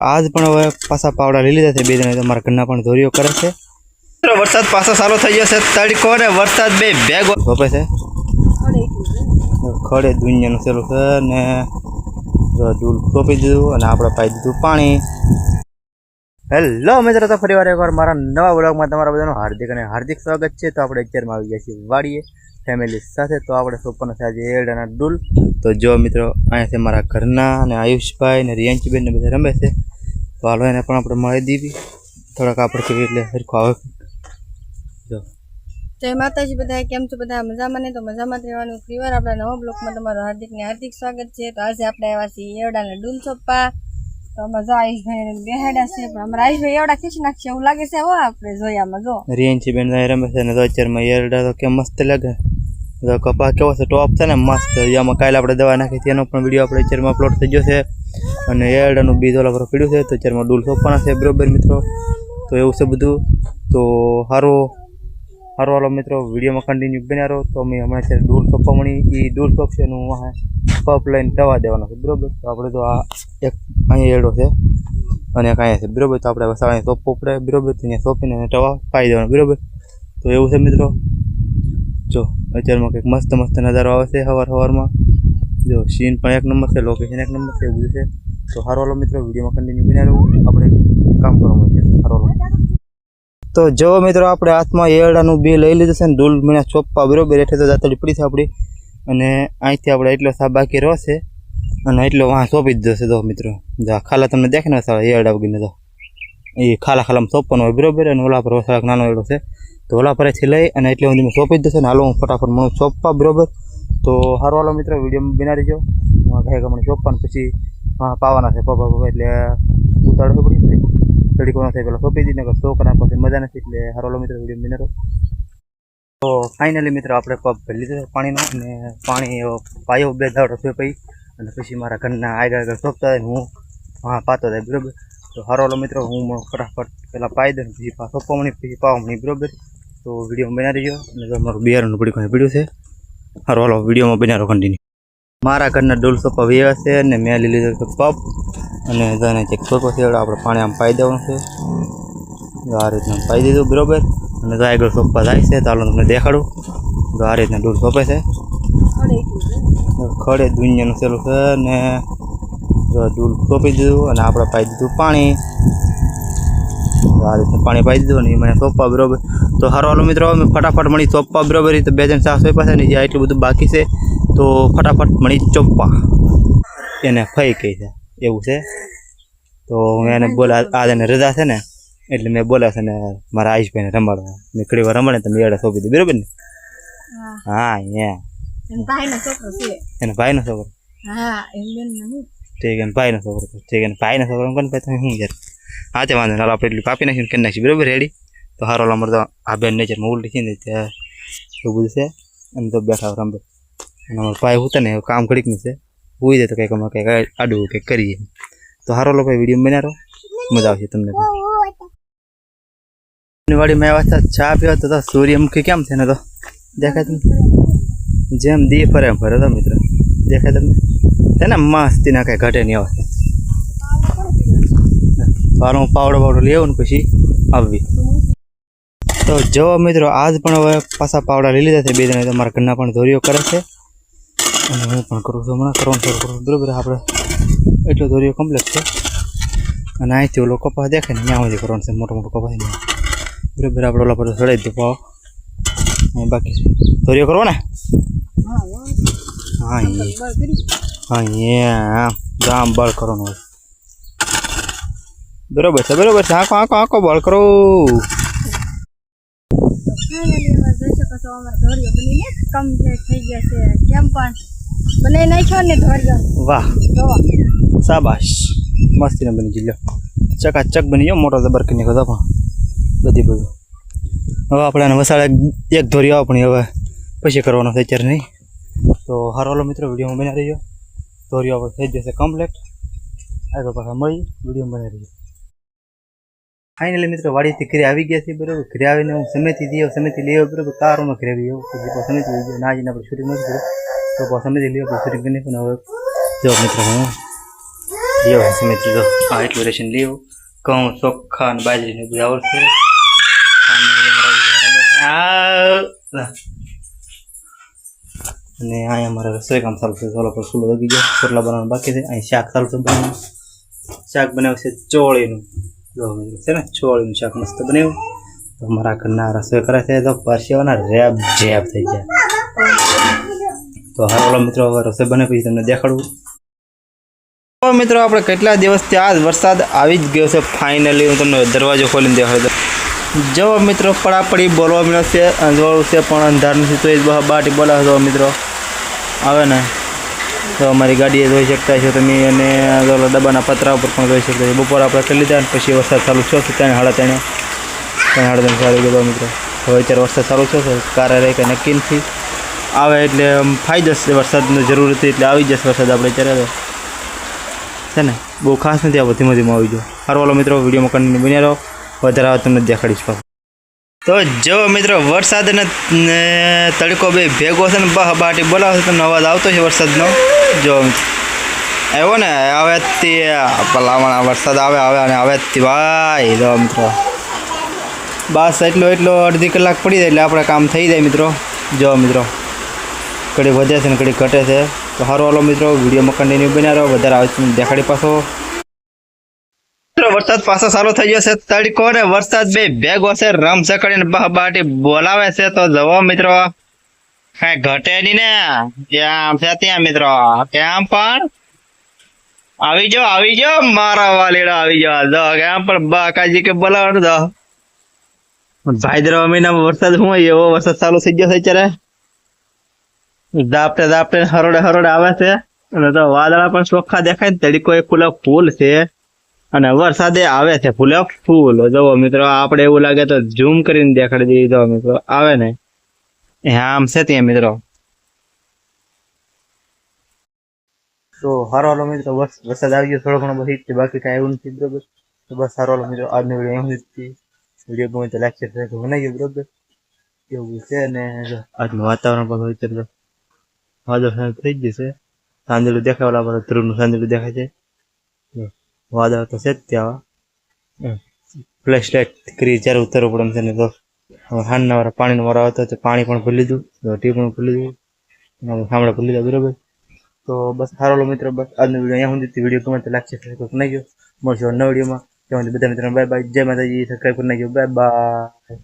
आज पण હવે પાછા પાવડા લઈ લીધા છે બે જણા તમારા ઘરના પણ ધોરીઓ કરે છે। વરસાદ પાછો ચાલુ થઈ ગયો છે, તડકો ને વરસાદ બે ભેગો વપે છે। ખડે દુનિયાનું ચાલુ છે ને દૂધ ટોપી દીધું અને આપણે પાઈ દીધું પાણી। હેલો મિત્રો, તો ફરીવાર એકવાર મારા નવા વ્લોગમાં તમારા બધાનું હાર્દિક અને હાર્દિક સ્વાગત છે। તો આપણે અત્યારમાં આવી ગયા છીએ વાડીએ ફેમિલી સાથે। તો આપણે સોપાનો છે આજે એરડાના ડૂલ। તો જો મિત્રો, અહીંયા છે મારા ઘરના અને આયુષભાઈ ને રિયાંશીબેન ને બધા રમે છે। તો હાલો એને પણ આપણે મળી દીધી થોડાક આપણે કેવી એટલે સરખો આવે। જો જય માતાજી બધા, કેમ છો બધા? મજામાં ને? તો મજામાં રહેવાનું। ફરીવાર આપણા નવા બ્લોગમાં તમારું હાર્દિક ને હાર્દિક સ્વાગત છે। તો આજે આપણે આવ્યા છીએ એવડાના ડૂલ સોપા। તો મજા આયુષભાઈ બેહાડા છે, પણ અમારા આયુષભાઈ એવડા ખીચી નાખશે એવું લાગે છે। હો આપણે જોયામાં જો રિયાંશીબેન રમે છે ને તો અત્યારમાં એરડા તો કેમ મસ્ત લાગે। કપા કેવો છે, ટોપ છે ને મસ્ત। એમાં કાલે આપણે દવા નાખી હતી, એનો પણ વિડીયો આપણે અત્યારમાં અપલોડ થઈ ગયો છે। અને એરડાનું બીજ ઓલા પર પીડ્યું છે, તો અત્યારમાં ડૂલ સોંપવાના છે બરોબર મિત્રો। તો એવું છે બધું। તો સારું હાલો મિત્રો, વિડીયોમાં કન્ટિન્યુ બન્યા રહો। તો અમે હમણાં અત્યારે ડૂલ સોંપવા મળી, એ ડૂલ સોંપશે એનું પપ લઈને દવા દેવાનો છે બરોબર। તો આપણે તો આ એક અહીંયા એરડો છે અને એક અહીંયા છે બરોબર। તો આપણે વસાવાને સોંપવો પડે બરોબર। તો અહીંયા સોંપીને ટવા પાઈ દેવાનો બરોબર। તો એવું છે મિત્રો। જો અત્યારમાં કંઈક મસ્ત મસ્ત નજારો આવે છે સવારમાં। જો સીન પણ એક નંબર છે, લોકેશન એક નંબર છે, એવું બધું છે। તો સારું હાલો મિત્રો, વિડીયોમાં કન્ટિન્યુ બન્યા રહો, આપણે કામ કરવા મળીએ। સારું હાલો। તો જો મિત્રો, આપણે હાથમાં એરડાનું બી લઈ લીધું છે ને ડૂલ મને ચોપ્પા બરોબર। એટલે તો દાંતડી પડી છે આપણી, અને અહીંથી આપણે એટલો સા બાકી રહેશે અને એટલો વાં સોંપી દીધો છે। તો મિત્રો ખાલા તમને દેખે ને સારા એરડા વગીને તો એ ખાલામાં સોંપવાનો હોય બરોબર। અને ઓલા પર થોડાક નાનો એરડો છે, તો ઓલા પરેથી લઈ અને એટલે હું સોંપી જ દઉં ને હાલો હું ફટાફટ મને સોંપવા બરોબર। તો સારું હાલો મિત્રો, વિડીયોમાં બના રહીજો। ઘરે ગમણે સોંપવાનું પછી પાવાના છે પપ્પા, એટલે ઉતાળો પડી તડીકો ના થાય પેલા સોંપી દીધી ને છોકરા પછી મજા નથી, એટલે સારું હાલો મિત્રો, વિડીયો બના રહો। તો ફાઇનલી મિત્રો આપણે પગ ભરી લીધો પાણીનો, અને પાણી પાયો બે દાડો છે પછી, અને પછી મારા ઘરના આગળ સોંપતા થાય ને હું પાતો થાય બરોબર। તો સારું હાલો મિત્રો, હું ફટાફટ પેલા પાઈ દઉં પછી સોંપવા મળી પછી પાવા મળી બરોબર। તો વિડીયો બના રહીજો। અને જો મારું બિયારણનું પડી પીડ્યું છે। સારું હાલો, વિડીયોમાં બન્યા રહો કન્ટિન્યુ। મારા ઘરના ડોલ સોંપા વ્યા છે ને મેં લઈ લીધો પપ, અને તને ચેક સોંપો છે આપણે પાણી આમ પાઈ દેવાનું છે। આ રીતના પાઈ દીધું બરોબર। અને તો આગળ સોંપવા જાય છે, તો હાલો તમને દેખાડું। તો આ રીતના ડોલ સોંપે છે, ખડે દુનિયાનું ચાલુ છે ને ડૂલ સોંપી દીધું અને આપણે પાઈ દીધું પાણી। આ રીતે પાણી પાઈ દીધું અને મને સોંપવા બરોબર। તો સારું હાલો મિત્રો, અમે ફટાફટ મળી સોંપવા બરોબર। તો બે જણ સાફ સોંપ્યા છે ને જ્યાં એટલું બધું બાકી છે, તો ફટાફટ મળી ચોપ્પા એને ફઈ કહી છે એવું છે। તો હું એને બોલા આ એને રજા છે ને, એટલે મેં બોલ્યા છે ને મારા આયુષભાઈને રમાડવા, મેં ઘણી વાર રમાડે તમે એડા સોંપી દીધી બરોબર ને? હા એના ભાઈનો છોકરો ઠીક, એને ભાઈનો છોકરો ઠીક, એને ભાઈનો છોકરો કોને ભાઈ તમે શું યાર? હા તે વાંધો હાલ આપણે એટલું કાપી નાખીને કરી નાખીએ બરોબર રેડી। તો સારો અમારે તો આ બેન નેચરમાં ઉલટી છે ને ત્યાં એવું બધું છે, અને તો બેઠા રમે। અને અમારો ભાઈ હું ને કામ ઘડીકનું છે, હોઈ જાય તો કંઈક અમે કંઈક આડું કંઈક કરીએ। તો સારો લોકો વિડીયો બના રહો, મજા આવશે તમને। વાડીમાં આવ્યા ચા પીવા, તો સૂર્યમુખી કેમ છે ને તો દેખાય તમને? જેમ દી ફરે એમ ફરે તો મિત્ર દેખાય તમને છે ને, મસ્તી ના કંઈ ઘટે નહીં આવે। હાલો હું પાવડો લઈ આવું ને પછી આવી। તો જો મિત્રો, આજ પણ હવે પાછા પાવડા લઈ લીધા છે બે જણા, તમારા ઘરના પણ ધોરીઓ કરે છે અને હું પણ કરું છું હમણાં કરવાનું શરૂ કરું બરોબર। આપણે એટલો ધોરીઓ કમ્પ્લીટ છે, અને અહીંથી ઓલો કપાસ દેખાય ને ત્યાં સુધી કરવાનું છે, મોટો મોટો કપાસ બરોબર। આપણે ઓલા પર ચડાવી દો પાવ, બાકી ધોરીઓ કરવો ને? હા જામ બળ કરવાનું હોય બરોબર છે બરોબર છે। આંકો બળ કરો। વાહ શાબાશ, મસ્તીને બની ગયો, ચકાચક બની ગયો, મોટો જબર કરી નાખ્યો પણ બધું। હવે આપણે એને વસાડે એક ધોરી આવો, પણ હવે પછી કરવાનો છે અત્યારે નહીં। તો સારો હાલો મિત્રો, વિડીયોમાં બના રહીજો। ધોરીઓ આપણે થઈ જશે કમ્પ્લીટ, આગળ પાછા મળી વિડીયોમાં બના રહીજો। ફાઇનલી મિત્રો વાડીથી ઘરે આવી ગયા છે બરોબર। ઘરે આવીને હું સમેથી લઈ આવ્યો બરોબર, કારોમાં ઘરે આવી આવ્યો પછી સમેથી લઈ ગયો, ના જઈને આપણે શૂટિંગ નથી કર્યું, તો સમેથી લઈ આપણે શૂટિંગ કરીને પણ હવે જો મિત્રો હું લ્યો મિત્રો જો આ એટલું રેશન લ્યો ઘઉં ચોખ્ખા અને બાજરીને બધું આવડશે અને અહીંયા અમારે રસોઈ કામ ચાલુ છે ચોલો પર ચૂલો વગી ગયો ચોટલા બનાવવાનું બાકી છે અહીં શાક ચાલુ છે બનાવવાનું શાક બનાવ્યું છે ચોળીનું જો મિત્રો છે ને ચોળીનું શાક મસ્ત બનાવ્યું તો અમારા ઘરના રસોઈ કરે છે તો પરસેવાના રેબ જેબ થઈ જાય તો હાલો મિત્રો હવે રસોઈ બને પછી તમને દેખાડું તો મિત્રો આપણે કેટલા દિવસથી આજ વરસાદ આવી જ ગયો છે ફાઇનલી હું તમને દરવાજો ખોલીને દેખાડું જો મિત્રો પડાપડી બોલવા મળ્યો છે અંજવાળું છે પણ અંધાર નથી તો એ બાટી બોલાવે તો મિત્રો આવે ને તો અમારી ગાડીએ જોઈ શકતા છો તમે અને ડબ્બાના પતરા ઉપર પણ જોઈ શકતા છો બપોર આપણે કરી લીધા અને પછી વરસાદ ચાલુ થયો છે ત્યાં સાડા ત્રણ ચાલુ ગયો મિત્રો હવે અત્યારે વરસાદ ચાલુ થયો છે કારે રહે કંઈ નક્કી નથી આવે એટલે ફાયદો છે વરસાદની જરૂર હતી એટલે આવી જશે વરસાદ આપણે અત્યારે છે ને બહુ ખાસ નથી આવો ધીમે ધીમે આવી જાઓ સારું વાલો મિત્રો વિડીયોમાં કન્ટિન્યુ બન્યા રહો વધારે આવે તમને દેખાડીશ તો જો મિત્રો વરસાદ ને તડકો બે ભેગો છે ને બાટી બોલાવે છે તમને અવાજ આવતો છે વરસાદનો જો આવ્યો ને હવેથી ભલામણ વરસાદ આવે અને હવેથી ભાઈ જો મિત્રો બસ એટલો અડધી કલાક પડી જાય એટલે આપણે કામ થઈ જાય મિત્રો જો મિત્રો ઘડી વધે છે ને ઘડી ઘટે છે તો સારું હાલો મિત્રો વિડીયોમાં કન્ટિન્યુ બન્યા રહો વધારે આવે છે દેખાડી પાછો વરસાદ પાછો ચાલુ થઈ ગયો છે તડકો ને વરસાદ બે ભેગો છે રમ સકડીને બાટી બોલાવે છે તો જવો મિત્રો કઈ ઘટે નહીં ને ત્યાં છે ત્યાં મિત્રો કેમ પણ આવી જાઓ મારા વાલીડા આવી જાઓ જો કેમ પણ બાકાજી કે બોલાવવાનું તો ભાઈદરા મહિનામાં વરસાદ શું હોય એવો વરસાદ ચાલુ થઈ ગયો છે અત્યારે દાપટે હરોડે આવે છે અને તો વાદળા પણ ચોખ્ખા દેખાય ને તડકો એક ફૂલ છે અને વરસાદે આવે છે ફૂલ જુઓ મિત્રો આપણે એવું લાગે તો ઝૂમ કરીને દેખાડી દઈએ તો મિત્રો આવે ને આમ છે ત્યાં મિત્રો તો સારો હાલો મિત્રો બસ વરસાદ આવી ગયો થોડો ઘણો બધી બાકી કાંઈ એવું નથી બરોબર તો બસ સારો હાલો મિત્રો આજનો વિડીયો એમ હતી વિડીયો ગમે તો લાઈક શેર બનાવી ગયો બરોબર એવું છે ને આજનું વાતાવરણ પણ અત્યારે વાદળ થઈ જશે સાંજેલું દેખાય ઓલા પર ધ્રુવનું સાંજેલું દેખાય છે વાદળ તો છે જ ત્યાં ફ્લેશ લાઇટ કરી જ્યારે ઉતરવું પડે છે ને તો હાનના વાળા પાણીનો વાળો આવતો તો પાણી પણ ભૂલી લીધું ટી પણ ભૂલી લીધું સાંભળે ભૂલી લીધા બરોબર તો બસ સારો મિત્રો બસ આજનો વિડીયો અહીંયા સુધી વિડીયો ગમે તો લાગશે નહીં ગયો મળશે નવા વિડીયોમાં ત્યાં બધા મિત્રો બાય બાય જય માતાજી સબસ્ક્રાઈબ કરી નાખ્યો બાય બાય